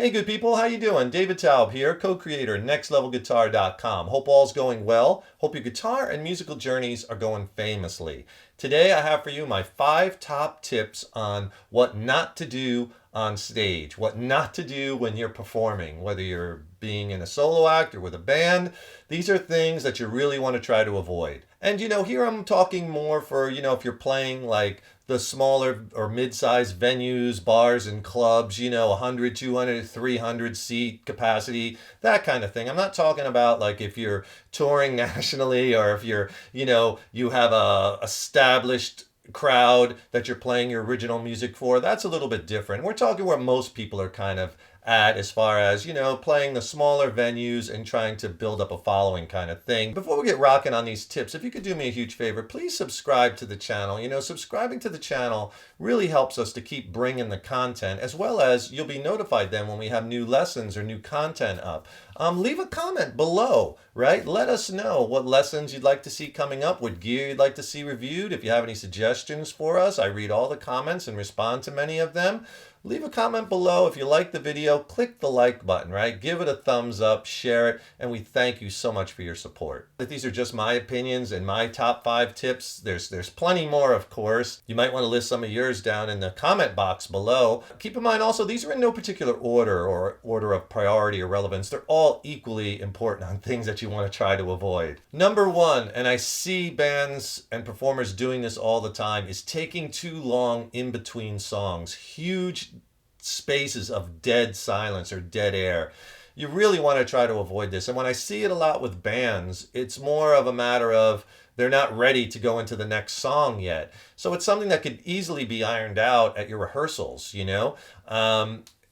Hey good people, how you doing? David Taub here, co-creator, nextlevelguitar.com. Hope all's going well. Hope your guitar and musical journeys are going famously. Today I have for you my 5 top tips on what not to do on stage, what not to do when you're performing, whether you're being in a solo act or with a band. These are things that you really want to try to avoid. And here I'm talking more for, if you're playing like the smaller or mid-sized venues, bars and clubs, 100, 200, 300 seat capacity, that kind of thing. I'm not talking about like if you're touring nationally or if you're, you have a established crowd that you're playing your original music for. That's a little bit different. We're talking where most people are kind of at as far as, playing the smaller venues and trying to build up a following kind of thing. Before we get rocking on these tips, if you could do me a huge favor, please subscribe to the channel. Subscribing to the channel really helps us to keep bringing the content, as well as you'll be notified then when we have new lessons or new content up. Leave a comment below, right? Let us know what lessons you'd like to see coming up, what gear you'd like to see reviewed. If you have any suggestions for us, I read all the comments and respond to many of them. Leave a comment below. If you like the video, click the like button, right? Give it a thumbs up, share it, and we thank you so much for your support. These are just my opinions and my top 5 tips. There's plenty more, of course. You might want to list some of yours down in the comment box below. Keep in mind also, these are in no particular order or order of priority or relevance. They're all equally important on things that you want to try to avoid. Number 1, and I see bands and performers doing this all the time, is taking too long in between songs. Huge spaces of dead silence or dead air. You really want to try to avoid this. And when I see it a lot with bands, it's more of a matter of they're not ready to go into the next song yet. So it's something that could easily be ironed out at your rehearsals,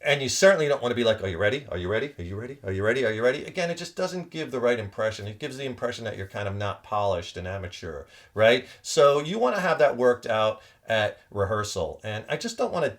and you certainly don't want to be like, are you ready? Are you ready? Are you ready? Are you ready? Are you ready? Again, it just doesn't give the right impression. It gives the impression that you're kind of not polished and amateur, right? So you want to have that worked out at rehearsal. And I just don't want to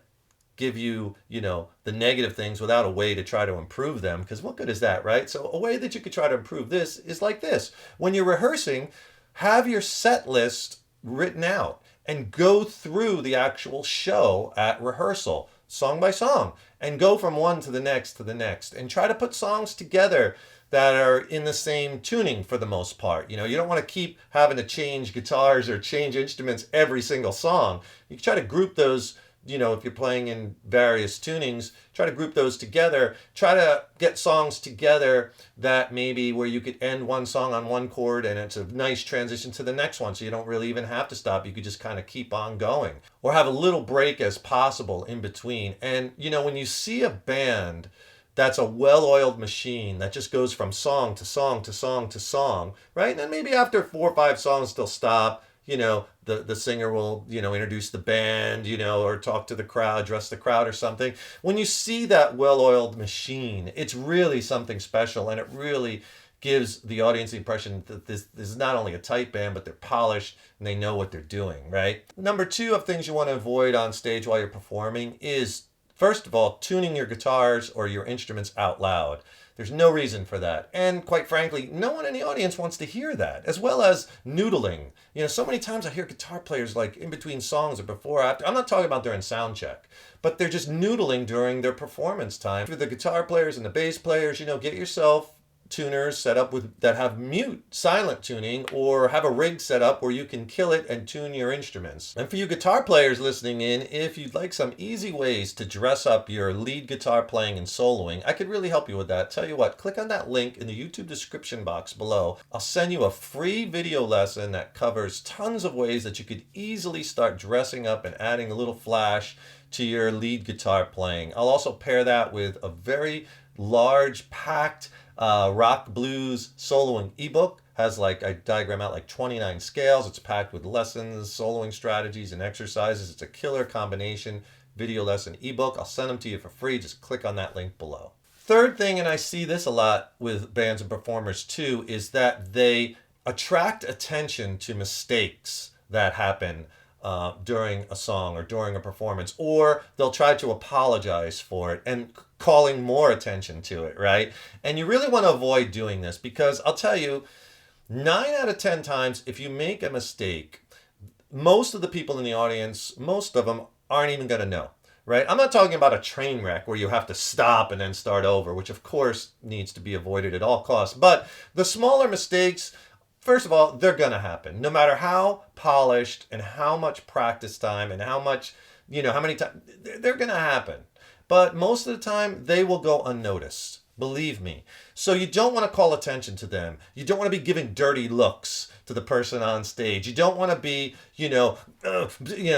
give you, the negative things without a way to try to improve them, because what good is that, right? So a way that you could try to improve this is like this. When you're rehearsing, have your set list written out and go through the actual show at rehearsal, song by song, and go from one to the next and try to put songs together that are in the same tuning for the most part. You don't want to keep having to change guitars or change instruments every single song. You can try to group those, if you're playing in various tunings, try to group those together. Try to get songs together that maybe where you could end one song on one chord and it's a nice transition to the next one, so you don't really even have to stop. You could just kind of keep on going or have a little break as possible in between. And, when you see a band that's a well-oiled machine that just goes from song to song to song to song, right? And then maybe after 4 or 5 songs, they'll stop. The singer will, introduce the band, or talk to the crowd, address the crowd or something. When you see that well-oiled machine, it's really something special, and it really gives the audience the impression that this is not only a tight band, but they're polished and they know what they're doing, right? Number 2 of things you want to avoid on stage while you're performing is, first of all, tuning your guitars or your instruments out loud. There's no reason for that. And quite frankly, no one in the audience wants to hear that, as well as noodling. So many times I hear guitar players like in between songs or before or after. I'm not talking about during sound check, but they're just noodling during their performance time. For the guitar players and the bass players, get yourself tuners set up that have mute silent tuning, or have a rig set up where you can kill it and tune your instruments. And for you guitar players listening in, if you'd like some easy ways to dress up your lead guitar playing and soloing, I could really help you with that. Tell you what, click on that link in the YouTube description box below. I'll send you a free video lesson that covers tons of ways that you could easily start dressing up and adding a little flash to your lead guitar playing. I'll also pair that with a very large, packed rock blues soloing ebook. Has I diagram out 29 scales. It's packed with lessons, soloing strategies, and exercises. It's a killer combination video lesson ebook. I'll send them to you for free. Just click on that link below. Third thing, and I see this a lot with bands and performers too, is that they attract attention to mistakes that happen during a song or during a performance, or they'll try to apologize for it and calling more attention to it, right? And you really want to avoid doing this, because I'll tell you, 9 out of 10 times, if you make a mistake, most of the people in the audience, most of them aren't even going to know. right? I'm not talking about a train wreck where you have to stop and then start over, which of course needs to be avoided at all costs. But the smaller mistakes, first of all, they're going to happen. No matter how polished and how much practice time and how much, how many times, they're going to happen. But most of the time, they will go unnoticed. Believe me. So you don't want to call attention to them. You don't want to be giving dirty looks to the person on stage. You don't want to be,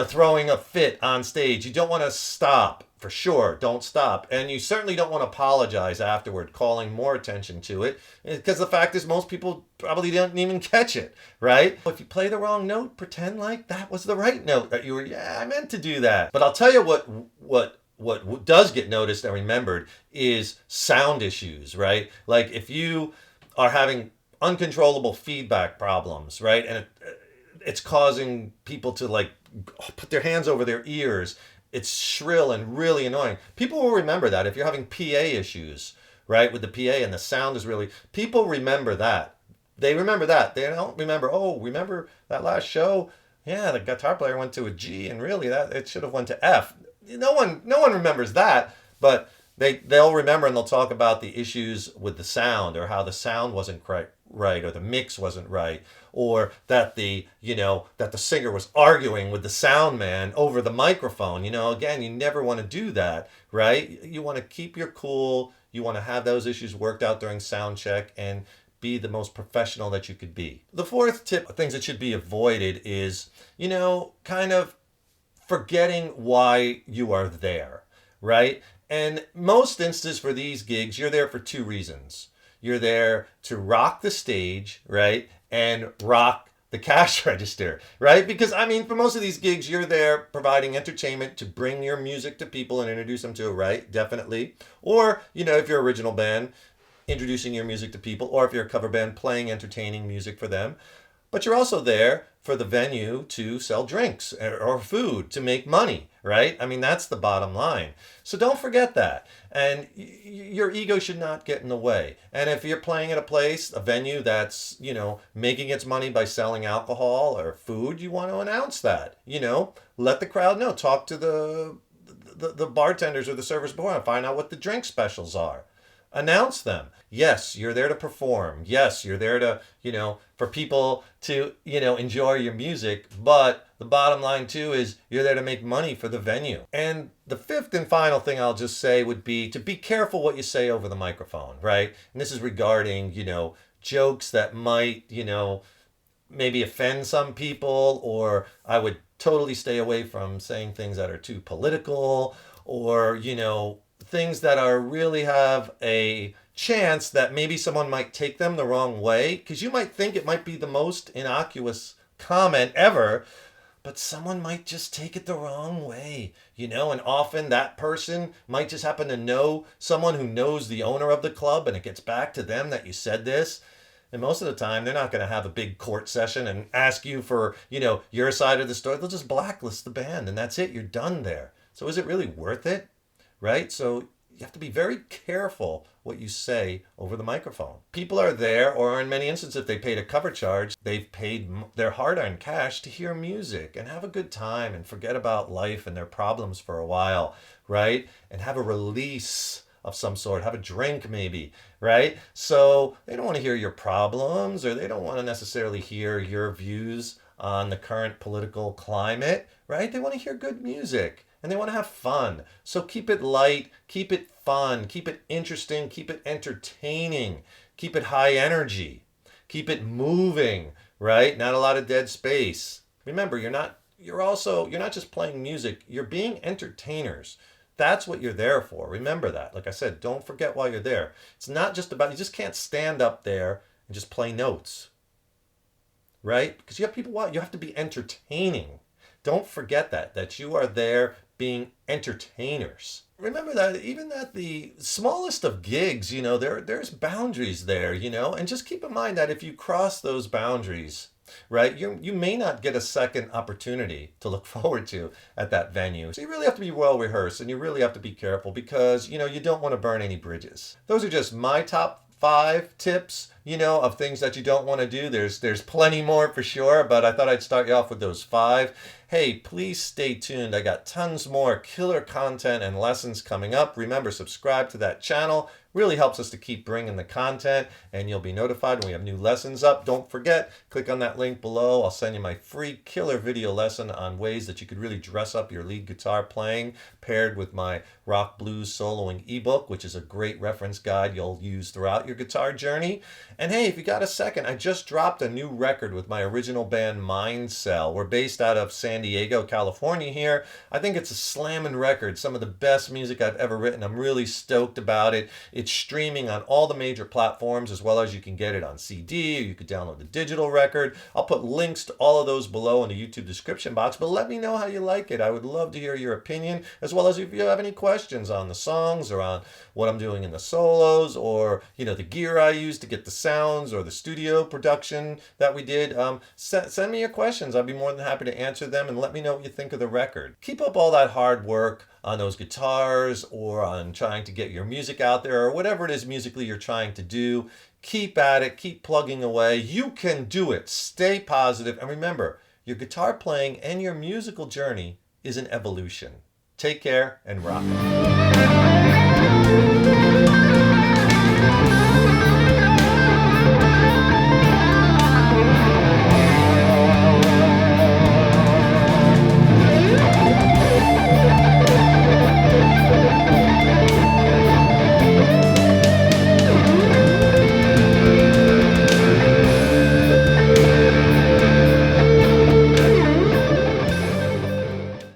throwing a fit on stage. You don't want to stop. For sure, don't stop. And you certainly don't want to apologize afterward, calling more attention to it. Because the fact is, most people probably didn't even catch it, right? If you play the wrong note, pretend like that was the right note. That you were, I meant to do that. But I'll tell you what does get noticed and remembered is sound issues, right? Like if you are having uncontrollable feedback problems, right? And it's causing people to like put their hands over their ears. It's shrill and really annoying. People will remember that if you're having PA issues, right? With the PA and the sound is really, people remember that. They remember that. They don't remember, remember that last show? Yeah, the guitar player went to a G and really that it should have went to F. No one remembers that, but they'll remember and they'll talk about the issues with the sound or how the sound wasn't right or the mix wasn't right or that the singer was arguing with the sound man over the microphone. Again, you never want to do that, right? You want to keep your cool. You want to have those issues worked out during sound check and be the most professional that you could be. The fourth tip, things that should be avoided is, kind of forgetting why you are there, right? And most instances for these gigs, you're there for two reasons. You're there to rock the stage, right? And rock the cash register, right? Because, for most of these gigs, you're there providing entertainment to bring your music to people and introduce them to it, right? Definitely. Or, if you're an original band, introducing your music to people, or if you're a cover band, playing entertaining music for them. But you're also there for the venue to sell drinks or food to make money, right? That's the bottom line. So don't forget that. And your ego should not get in the way. And if you're playing at a venue that's, making its money by selling alcohol or food, you want to announce that, let the crowd know. Talk to the bartenders or the servers before and find out what the drink specials are. Announce them. Yes, you're there to perform. Yes, you're there to, for people to, enjoy your music. But the bottom line too is you're there to make money for the venue. And the fifth and final thing I'll just say would be to be careful what you say over the microphone, right? And this is regarding, jokes that might, maybe offend some people, or I would totally stay away from saying things that are too political or, things that are really have a chance that maybe someone might take them the wrong way, because you might think it might be the most innocuous comment ever, but someone might just take it the wrong way, and often that person might just happen to know someone who knows the owner of the club, and it gets back to them that you said this. And most of the time, they're not going to have a big court session and ask you for, your side of the story. They'll just blacklist the band, and that's it. You're done there. So is it really worth it? Right? So you have to be very careful what you say over the microphone. People are there, or in many instances, if they paid a cover charge, they've paid their hard-earned cash to hear music and have a good time and forget about life and their problems for a while, right? And have a release of some sort, have a drink maybe, right? So they don't want to hear your problems, or they don't want to necessarily hear your views on the current political climate, right? They want to hear good music. And they want to have fun. So keep it light, keep it fun, keep it interesting, keep it entertaining, keep it high energy, keep it moving, right? Not a lot of dead space. Remember, you're not just playing music, you're being entertainers. That's what you're there for. Remember that. Like I said, don't forget why you're there. It's not just about, you just can't stand up there and just play notes, right? Because you have people, you have to be entertaining. Don't forget that you are there being entertainers. Remember that even at the smallest of gigs, there's boundaries there, and just keep in mind that if you cross those boundaries, right, you may not get a second opportunity to look forward to at that venue. So you really have to be well rehearsed, and you really have to be careful because, you don't want to burn any bridges. Those are just my top 5 tips, of things that you don't want to do. There's plenty more for sure, but I thought I'd start you off with those 5. Hey, please stay tuned. I got tons more killer content and lessons coming up. Remember, subscribe to that channel. Really helps us to keep bringing the content, and you'll be notified when we have new lessons up. Don't forget, click on that link below. I'll send you my free killer video lesson on ways that you could really dress up your lead guitar playing, paired with my Rock Blues Soloing ebook, which is a great reference guide you'll use throughout your guitar journey. And hey, if you got a second, I just dropped a new record with my original band Mind Cell. We're based out of San Diego, California here. I think it's a slamming record, some of the best music I've ever written. I'm really stoked about it. It's streaming on all the major platforms, as well as you can get it on CD, or you could download the digital record. I'll put links to all of those below in the YouTube description box, but let me know how you like it. I would love to hear your opinion, as well as if you have any questions on the songs or on what I'm doing in the solos, or the gear I use to get the sounds, or the studio production that we did. Send me your questions. I'd be more than happy to answer them, and let me know what you think of the record. Keep up all that hard work on those guitars, or on trying to get your music out there, or whatever it is musically you're trying to do. Keep at it. Keep plugging away. You can do it. Stay positive. And remember, your guitar playing and your musical journey is an evolution. Take care and rock it.